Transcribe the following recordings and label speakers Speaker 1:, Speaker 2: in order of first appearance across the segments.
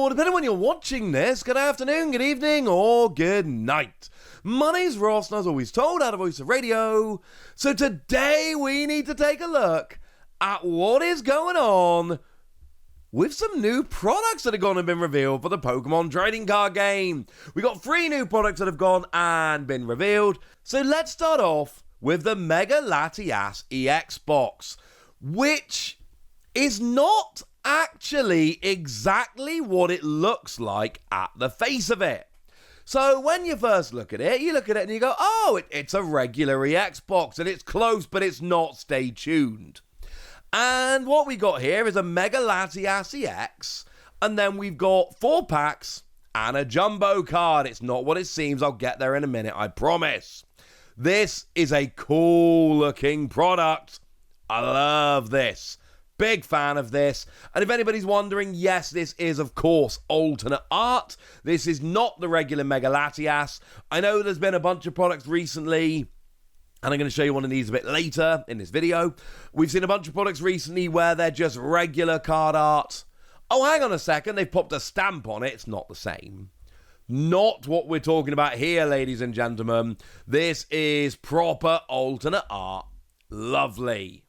Speaker 1: or depending on when you're watching this, good afternoon, good evening, or good night. My name's Ross, and as always told, out of Voice of Radio. So today we need to take a look at what is going on with some new products that have gone and been revealed for the Pokemon trading card game. We got 3 new products that have gone and been revealed. So let's start off with the Mega Latias EX box, which is not actually exactly what it looks like at the face of it. So when you first look at it, and you go, oh, it's a regular EX box, and it's close, but it's not. Stay tuned. And what we got here is a Mega Latias EX, and then we've got 4 packs and a jumbo card. It's not what it seems. I'll get there in a minute, I promise. This is a cool looking product. I love this. Big fan of this. And if anybody's wondering, yes, this is, of course, alternate art. This is not the regular Mega Latias. I know there's been a bunch of products recently, and I'm going to show you one of these a bit later in this video. We've seen a bunch of products recently where they're just regular card art. Oh, hang on a second. They've popped a stamp on it. It's not the same. Not what we're talking about here, ladies and gentlemen. This is proper alternate art. Lovely.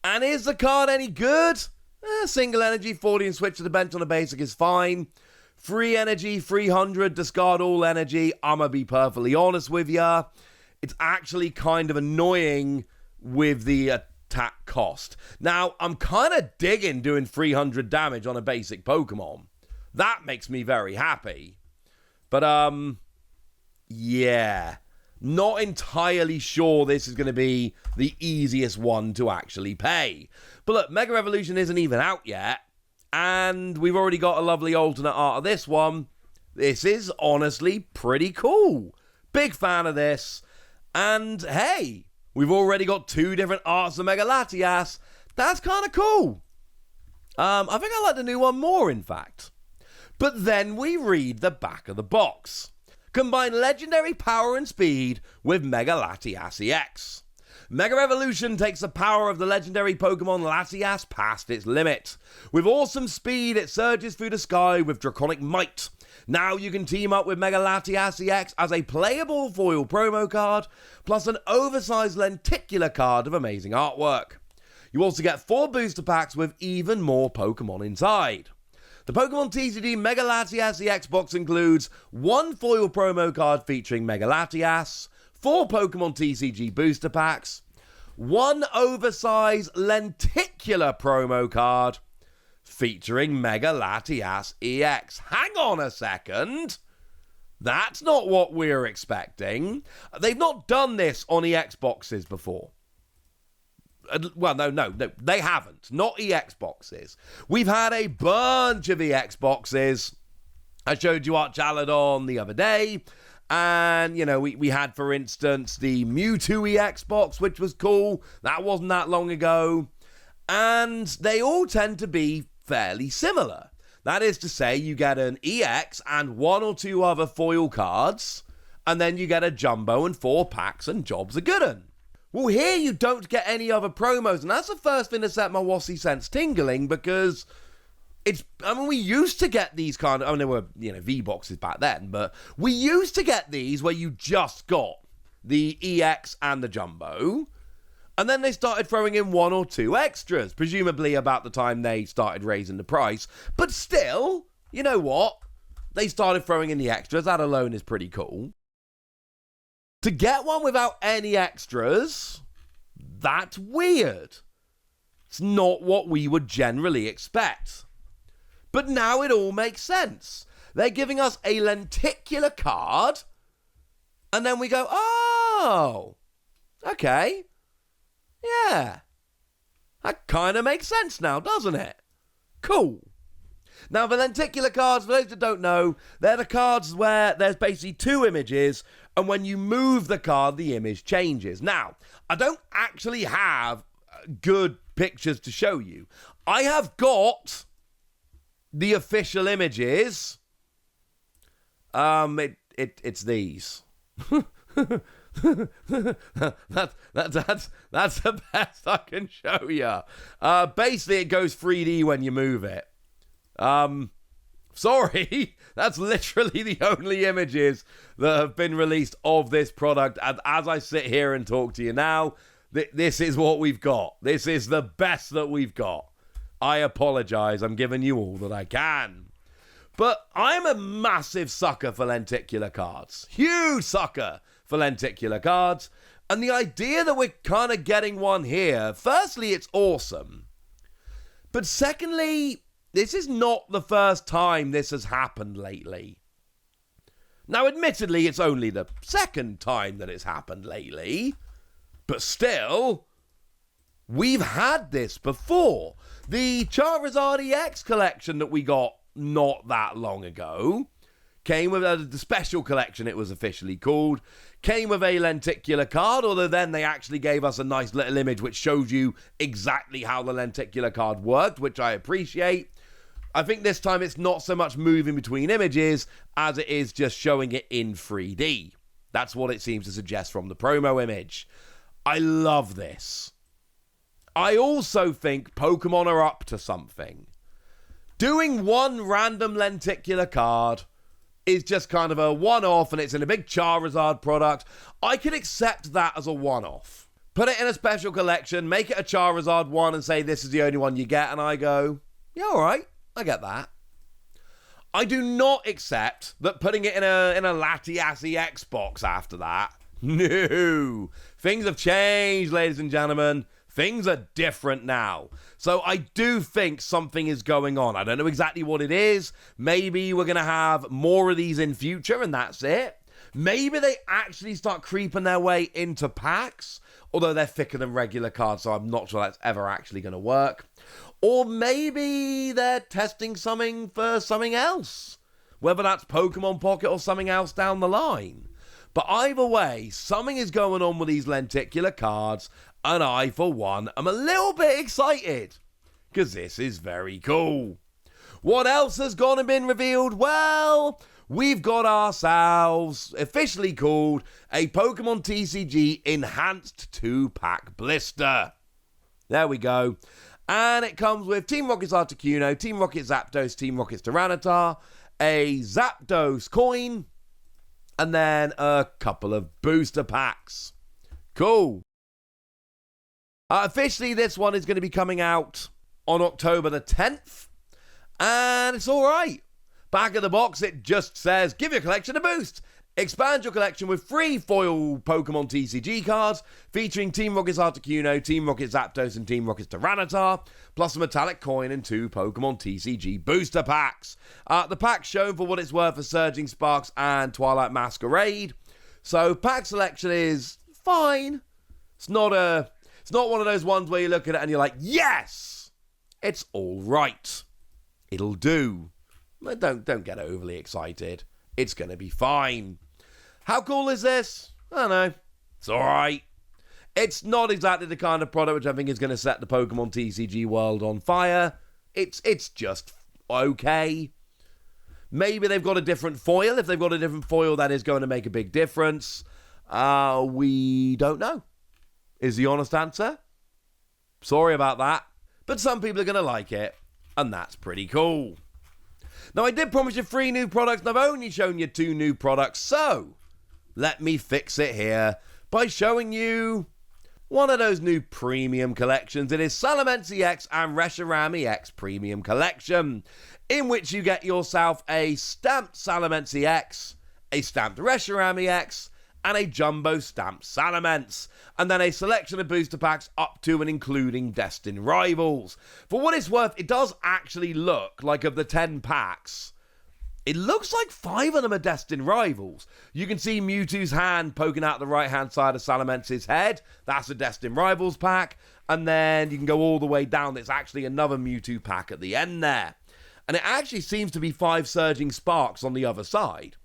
Speaker 1: And is the card any good? Single energy, 40 and switch to the bench on a basic is fine. Free energy, 300, discard all energy. I'm going to be perfectly honest with ya. It's actually kind of annoying with the attack cost. Now, I'm kind of digging doing 300 damage on a basic Pokemon. That makes me very happy. But, yeah. Not entirely sure this is going to be the easiest one to actually pay. But look, Mega Evolution isn't even out yet, and we've already got a lovely alternate art of this one. This is honestly pretty cool. Big fan of this. And hey, we've already got 2 different arts of Mega Latias. That's kind of cool. I think I like the new one more, in fact. But then we read the back of the box. Combine legendary power and speed with Mega Latias EX. Mega Evolution takes the power of the legendary Pokemon Latias past its limit. With awesome speed, it surges through the sky with draconic might. Now you can team up with Mega Latias EX as a playable foil promo card, plus an oversized lenticular card of amazing artwork. You also get 4 booster packs with even more Pokemon inside. The Pokemon TCG Mega Latias EX box includes 1 foil promo card featuring Mega Latias, 4 Pokemon TCG booster packs, 1 oversized lenticular promo card featuring Mega Latias EX. Hang on a second. That's not what we're expecting. They've not done this on EX boxes before. Well, no, they haven't. Not EX boxes. We've had a bunch of EX boxes. I showed you Archaladon the other day. And, you know, we had, for instance, the Mewtwo EX box, which was cool. That wasn't that long ago. And they all tend to be fairly similar. That is to say, you get an EX and 1 or 2 other foil cards. And then you get a jumbo and 4 packs, and jobs are good 'un. Well, here you don't get any other promos, and that's the first thing that set my Wassy sense tingling, because we used to get these kind of, there were, V-boxes back then, but we used to get these where you just got the EX and the Jumbo, and then they started throwing in 1 or 2 extras, presumably about the time they started raising the price, but still, you know what? They started throwing in the extras. That alone is pretty cool. To get one without any extras, that's weird. It's not what we would generally expect. But now it all makes sense. They're giving us a lenticular card, and then we go, oh, okay, yeah. That kind of makes sense now, doesn't it? Cool. Now, the lenticular cards, for those that don't know, they're the cards where there's basically 2 images, and when you move the card, the image changes. Now, I don't actually have good pictures to show you. I have got the official images. It's these. That's the best I can show you. Basically, it goes 3D when you move it. Sorry, that's literally the only images that have been released of this product. And as I sit here and talk to you now, this is what we've got. This is the best that we've got. I apologize. I'm giving you all that I can. But I'm a massive sucker for lenticular cards. Huge sucker for lenticular cards. And the idea that we're kind of getting one here, firstly, it's awesome. But secondly, this is not the first time this has happened lately. Now, admittedly, it's only the second time that it's happened lately. But still, we've had this before. The Charizard EX collection that we got not that long ago came with the special collection, it was officially called, came with a lenticular card, although then they actually gave us a nice little image which shows you exactly how the lenticular card worked, which I appreciate. I think this time it's not so much moving between images as it is just showing it in 3D. That's what it seems to suggest from the promo image. I love this. I also think Pokemon are up to something. Doing one random lenticular card is just kind of a one-off and it's in a big Charizard product. I can accept that as a one-off. Put it in a special collection, make it a Charizard one and say this is the only one you get, and I go, yeah, all right, I get that. I do not accept that putting it in a Latias EX box after that. No. Things have changed, ladies and gentlemen. Things are different now. So I do think something is going on. I don't know exactly what it is. Maybe we're going to have more of these in future and that's it. Maybe they actually start creeping their way into packs, although they're thicker than regular cards, so I'm not sure that's ever actually going to work. Or maybe they're testing something for something else, whether that's Pokemon Pocket or something else down the line. But either way, something is going on with these lenticular cards, and I, for one, am a little bit excited, because this is very cool. What else has gone and been revealed? Well, we've got ourselves, officially called, a Pokemon TCG Enhanced 2-Pack Blister. There we go. And it comes with Team Rocket's Articuno, Team Rocket Zapdos, Team Rocket's Tyranitar, a Zapdos coin, and then a couple of booster packs. Cool. Officially, this one is going to be coming out on October the 10th, and it's all right. Back of the box, it just says, give your collection a boost. Expand your collection with 3 foil Pokemon TCG cards featuring Team Rocket's Articuno, Team Rocket Zapdos, and Team Rocket's Tyranitar, plus a metallic coin and 2 Pokemon TCG booster packs. The pack's shown for what it's worth for Surging Sparks and Twilight Masquerade. So pack selection is fine. It's not one of those ones where you look at it and you're like, yes! It's all right. It'll do. But don't get overly excited. It's going to be fine. How cool is this? I don't know. It's all right. It's not exactly the kind of product which I think is going to set the Pokemon TCG world on fire. It's just okay. Maybe they've got a different foil. If they've got a different foil, that is going to make a big difference. We don't know, is the honest answer. Sorry about that. But some people are going to like it, and that's pretty cool. Now, I did promise you 3 new products, and I've only shown you 2 new products, so let me fix it here by showing you one of those new premium collections. It is Salamence EX and Reshiram EX Premium Collection, in which you get yourself a stamped Salamence EX, a stamped Reshiram EX, and a jumbo stamped Salamence, and then a selection of booster packs up to and including Destined Rivals. For what it's worth, it does actually look like, of the 10 packs, it looks like 5 of them are Destined Rivals. You can see Mewtwo's hand poking out the right-hand side of Salamence's head. That's a Destined Rivals pack. And then you can go all the way down. There's actually another Mewtwo pack at the end there. And it actually seems to be 5 Surging Sparks on the other side.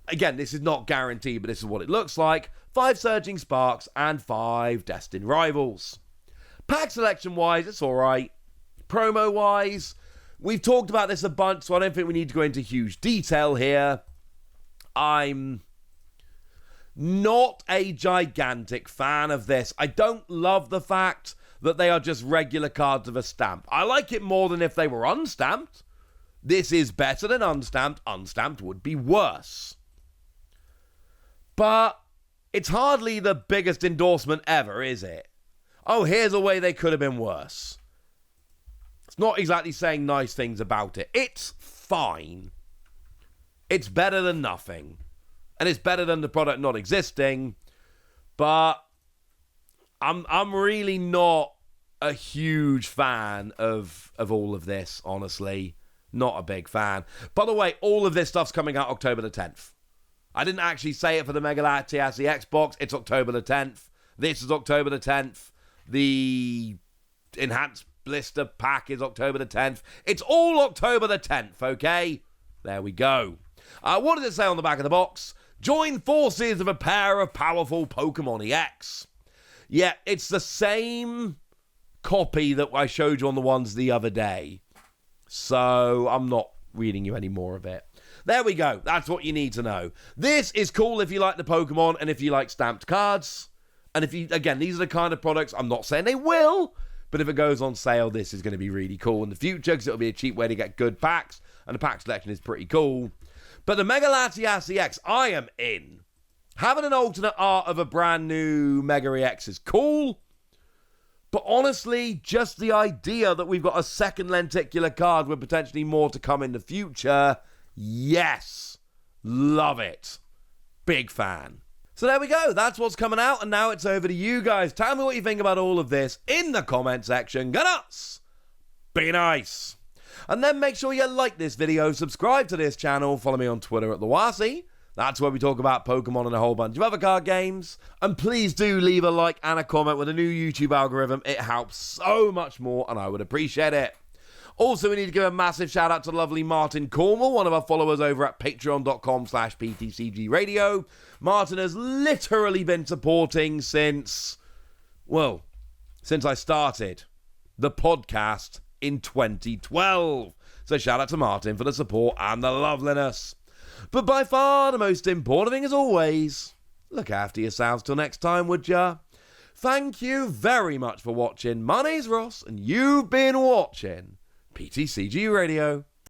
Speaker 1: Again, this is not guaranteed, but this is what it looks like. 5 Surging Sparks and 5 Destined Rivals. Pack selection-wise, it's all right. Promo-wise, we've talked about this a bunch, so I don't think we need to go into huge detail here. I'm not a gigantic fan of this. I don't love the fact that they are just regular cards of a stamp. I like it more than if they were unstamped. This is better than unstamped. Unstamped would be worse. But it's hardly the biggest endorsement ever, is it? Oh, here's a way they could have been worse. It's not exactly saying nice things about it. It's fine. It's better than nothing. And it's better than the product not existing. But I'm really not a huge fan of all of this, honestly. Not a big fan. By the way, all of this stuff's coming out October the 10th. I didn't actually say it for the Mega Latias, the Xbox. It's October the 10th. This is October the 10th. The Enhanced Blister pack is October the 10th. It's all October the 10th, okay? There we go. What does it say on the back of the box? Join forces of a pair of powerful Pokemon EX. Yeah, it's the same copy that I showed you on the ones the other day. So I'm not reading you any more of it. There we go. That's what you need to know. This is cool if you like the Pokemon and if you like stamped cards. And if you, again, these are the kind of products, I'm not saying they will, but if it goes on sale, this is going to be really cool in the future because it'll be a cheap way to get good packs. And the pack selection is pretty cool. But the Mega Latias EX, I am in. Having an alternate art of a brand new Mega EX is cool. But honestly, just the idea that we've got a second lenticular card with potentially more to come in the future, yes, love it. Big fan. So there we go, that's what's coming out, and now it's over to you guys. Tell me what you think about all of this in the comment section. Go nuts! Be nice! And then make sure you like this video, subscribe to this channel, follow me on Twitter at Lawasi. That's where we talk about Pokemon and a whole bunch of other card games. And please do leave a like and a comment with the new YouTube algorithm. It helps so much more, and I would appreciate it. Also, we need to give a massive shout out to lovely Martin Cornwall, one of our followers over at patreon.com/PTCG Radio. Martin has literally been supporting since I started the podcast in 2012. So shout out to Martin for the support and the loveliness. But by far the most important thing, as always, look after yourselves till next time, would ya? Thank you very much for watching. My name's Ross, and you've been watching PTCG Radio.